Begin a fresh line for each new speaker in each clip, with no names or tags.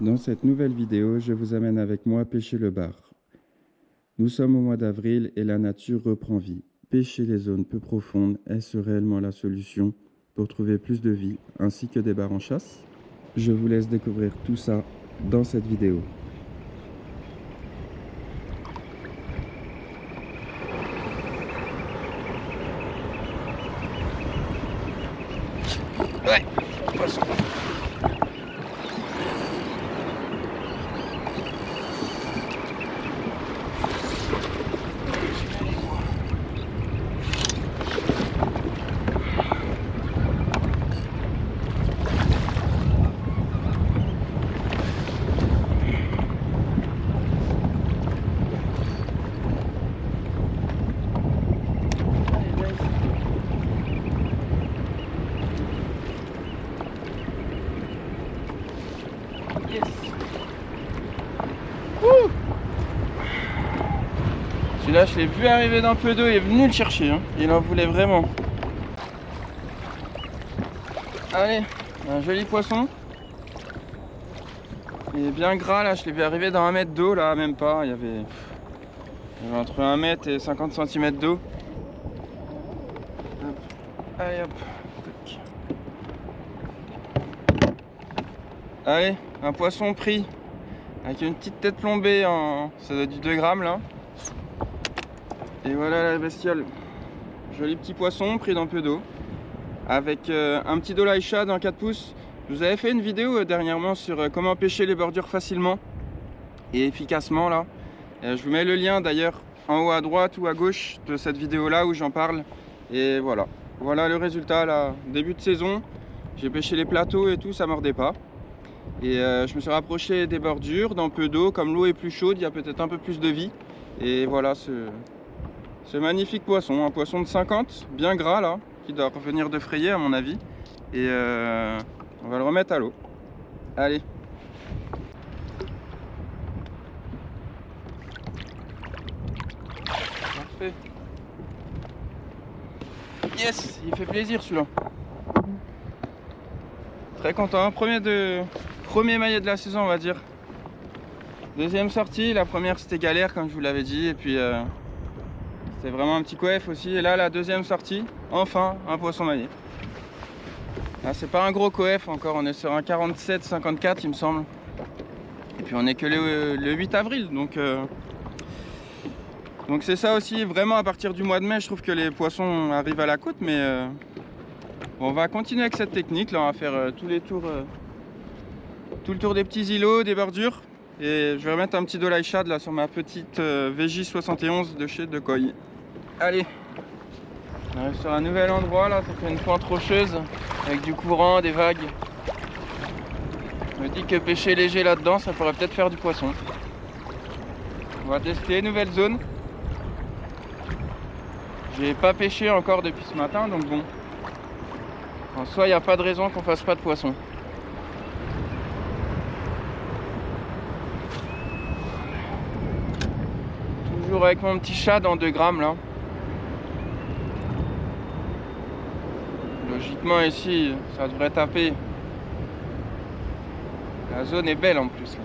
Dans cette nouvelle vidéo, je vous amène avec moi pêcher le bar. Nous sommes au mois d'avril et la nature reprend vie. Pêcher les zones peu profondes, est-ce réellement la solution pour trouver plus de vie ainsi que des bars en chasse? Je vous laisse découvrir tout ça dans cette vidéo.
Ouais, poisson. Yes. Celui-là, je l'ai vu arriver d'un peu d'eau, il est venu le chercher, hein. Il en voulait vraiment. Allez, un joli poisson. Il est bien gras là, je l'ai vu arriver dans 1 mètre d'eau là, même pas. Il y avait entre 1 mètre et 50 cm d'eau. Allez hop. Tac. Allez, un poisson pris avec une petite tête plombée en. Ça doit être du 2 grammes là. Et voilà la bestiole. Joli petit poisson pris dans peu d'eau. Avec un petit dolai shad en 4 pouces. Je vous avais fait une vidéo dernièrement sur comment pêcher les bordures facilement et efficacement là. Je vous mets le lien d'ailleurs en haut à droite ou à gauche de cette vidéo là où j'en parle. Et voilà. Voilà le résultat là. Début de saison. J'ai pêché les plateaux et tout, ça mordait pas. Et je me suis rapproché des bordures dans peu d'eau. Comme l'eau est plus chaude, il y a peut-être un peu plus de vie. Et voilà ce magnifique poisson. Un poisson de 50, bien gras là, qui doit revenir de frayer à mon avis. Et on va le remettre à l'eau. Allez. Parfait. Yes, il fait plaisir celui-là. Très content. Premier maillet de la saison, on va dire. Deuxième sortie. La première c'était galère comme je vous l'avais dit. Et puis c'était vraiment un petit coef aussi. Et là la deuxième sortie, enfin un poisson maillet. Là c'est pas un gros coef encore, on est sur un 47-54 il me semble. Et puis on est que le 8 avril donc c'est ça aussi, vraiment à partir du mois de mai je trouve que les poissons arrivent à la côte. Mais on va continuer avec cette technique là, on va faire tout le tour des petits îlots, des bordures. Et je vais remettre un petit dolai shad là sur ma petite VJ71 de chez Decoy. Allez, on arrive sur un nouvel endroit là, ça fait une pointe rocheuse avec du courant, des vagues. Je me dis que pêcher léger là-dedans, ça pourrait peut-être faire du poisson. On va tester, nouvelle zone. J'ai pas pêché encore depuis ce matin, donc bon. En soi, il n'y a pas de raison qu'on fasse pas de poisson. Toujours avec mon petit shad en 2 grammes là. Logiquement ici, ça devrait taper. La zone est belle en plus là.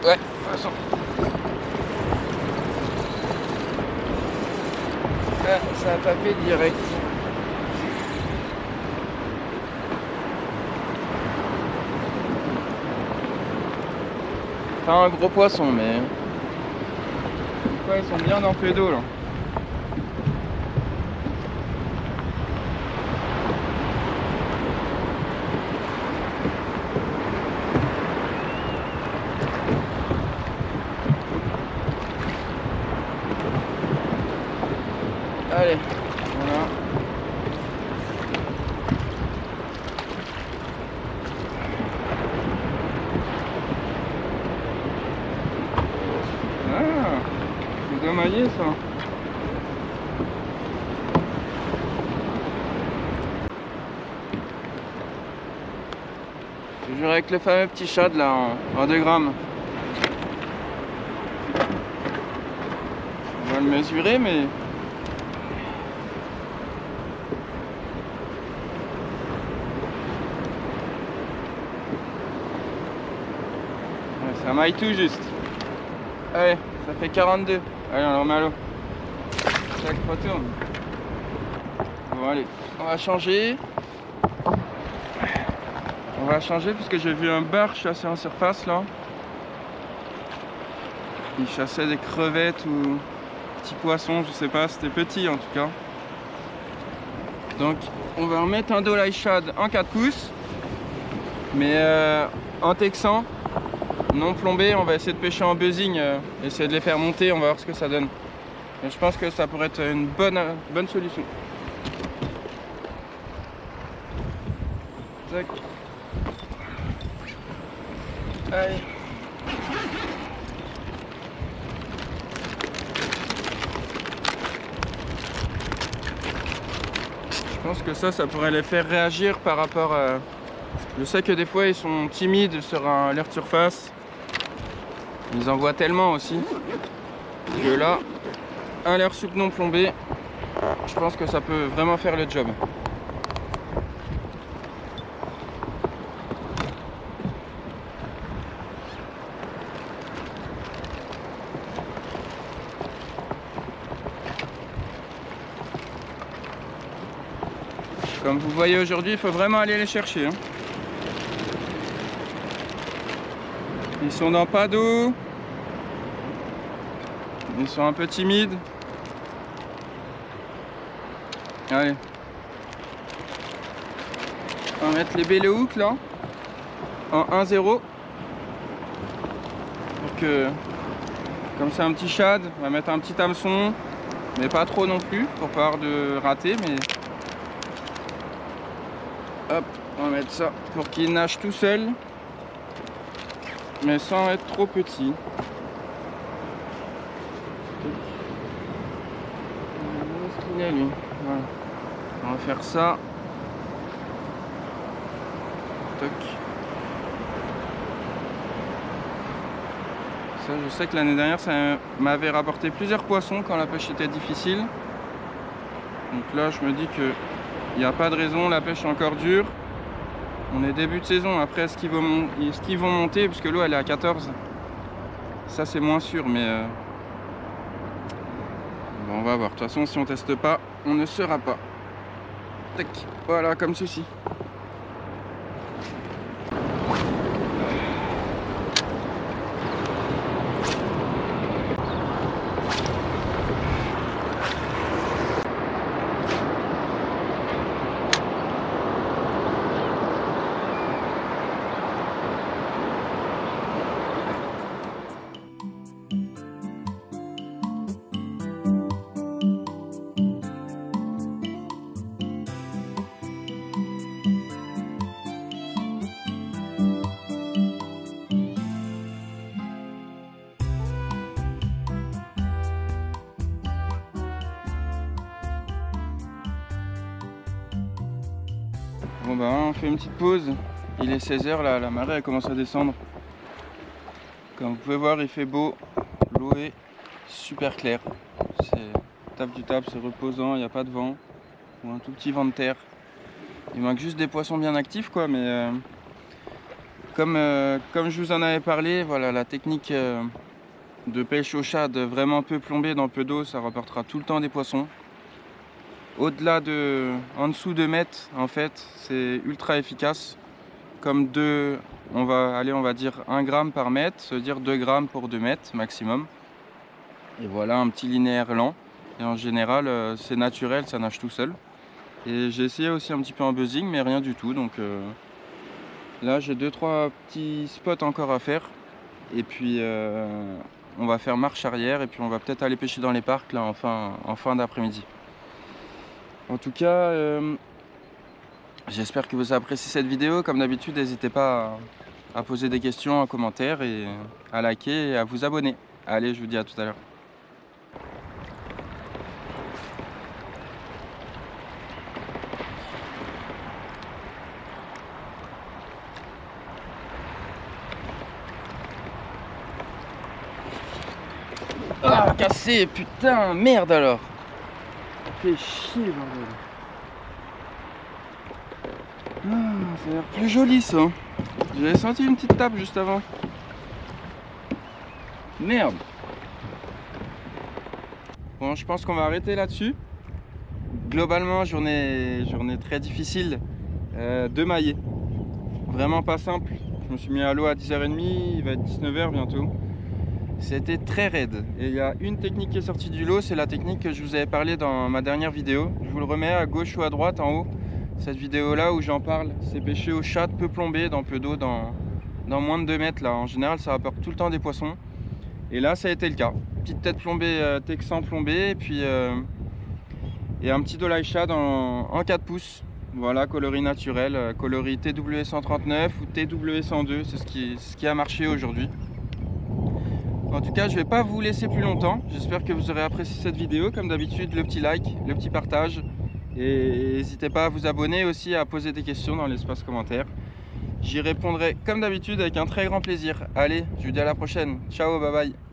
Ouais, de toute façon. Ah, ça a tapé direct. Pas un gros poisson, mais ouais, ils sont bien dans peu d'eau là. Allez, voilà. Ah, c'est bien maillé ça. Toujours avec le fameux petit shad là en 2 grammes. On va le mesurer, mais ça maille tout juste. Allez, ça fait 42. Allez, on le remet à l'eau. Tac, retourne. Bon, allez, on va changer. On va changer puisque j'ai vu un bar chasser en surface là. Il chassait des crevettes ou petits poissons, je sais pas, c'était petit en tout cas. Donc, on va remettre un dolly shad en 4 pouces, mais en texan. Non plombé, on va essayer de pêcher en buzzing, essayer de les faire monter, on va voir ce que ça donne. Et je pense que ça pourrait être une bonne solution. Tac. Allez. Je pense que ça pourrait les faire réagir par rapport à... Je sais que des fois ils sont timides sur l'air de surface. Ils en voient tellement aussi que là, un leurre souple non plombé, je pense que ça peut vraiment faire le job. Comme vous voyez aujourd'hui, il faut vraiment aller les chercher. Ils sont dans pas d'eau. Ils sont un peu timides. Allez. On va mettre les belly hooks là. En 1-0. Pour que... Comme c'est un petit shad, on va mettre un petit hameçon. Mais pas trop non plus, pour pas avoir de raté. Mais... Hop, on va mettre ça pour qu'il nage tout seul. Mais sans être trop petit. Où est-ce qu'il est lui? Voilà. On va faire ça. Toc. Ça, je sais que l'année dernière, ça m'avait rapporté plusieurs poissons quand la pêche était difficile. Donc là, je me dis que il n'y a pas de raison, la pêche est encore dure. On est début de saison, après est-ce qu'ils vont monter, puisque l'eau elle est à 14. Ça c'est moins sûr, mais bon, on va voir. De toute façon, si on teste pas, on ne saura pas. Tac. Voilà, comme ceci. Bon bah on fait une petite pause, il est 16 h là, la marée elle commence à descendre. Comme vous pouvez voir, il fait beau, l'eau est super claire. C'est tape du table, c'est reposant, il n'y a pas de vent, ou un tout petit vent de terre. Il manque juste des poissons bien actifs quoi, mais comme je vous en avais parlé, voilà, la technique de pêche au shad vraiment peu plombée dans peu d'eau, ça rapportera tout le temps des poissons. Au-delà de, en dessous de mètres, en fait, c'est ultra efficace. Comme on va dire 1 gramme par mètre, ça veut dire 2 grammes pour 2 mètres maximum. Et voilà un petit linéaire lent. Et en général, c'est naturel, ça nage tout seul. Et j'ai essayé aussi un petit peu en buzzing, mais rien du tout. Donc là, j'ai 2-3 petits spots encore à faire. Et puis, on va faire marche arrière. Et puis, on va peut-être aller pêcher dans les parcs là, en fin d'après-midi. En tout cas, j'espère que vous appréciez cette vidéo. Comme d'habitude, n'hésitez pas à poser des questions en commentaire et à liker et à vous abonner. Allez, je vous dis à tout à l'heure. cassé, putain, merde alors. Ça fait chier, bordel. Ah, ça a l'air plus joli ça. J'avais senti une petite tape juste avant. Merde. Bon, je pense qu'on va arrêter là-dessus. Globalement, journée très difficile de mailler. Vraiment pas simple. Je me suis mis à l'eau à 10h30, il va être 19h bientôt. C'était très raide. Et il y a une technique qui est sortie du lot, c'est la technique que je vous avais parlé dans ma dernière vidéo. Je vous le remets à gauche ou à droite en haut. Cette vidéo là où j'en parle, c'est pêcher au chat peu plombé dans peu d'eau, dans moins de 2 mètres là. En général, ça rapporte tout le temps des poissons. Et là, ça a été le cas. Petite tête plombée, texan plombé, et puis et un petit dolly shad en 4 pouces. Voilà, coloris naturel, coloris TW139 ou TW102, c'est ce qui a marché aujourd'hui. En tout cas, je ne vais pas vous laisser plus longtemps. J'espère que vous aurez apprécié cette vidéo. Comme d'habitude, le petit like, le petit partage. Et n'hésitez pas à vous abonner aussi, à poser des questions dans l'espace commentaire. J'y répondrai comme d'habitude avec un très grand plaisir. Allez, je vous dis à la prochaine. Ciao, bye bye.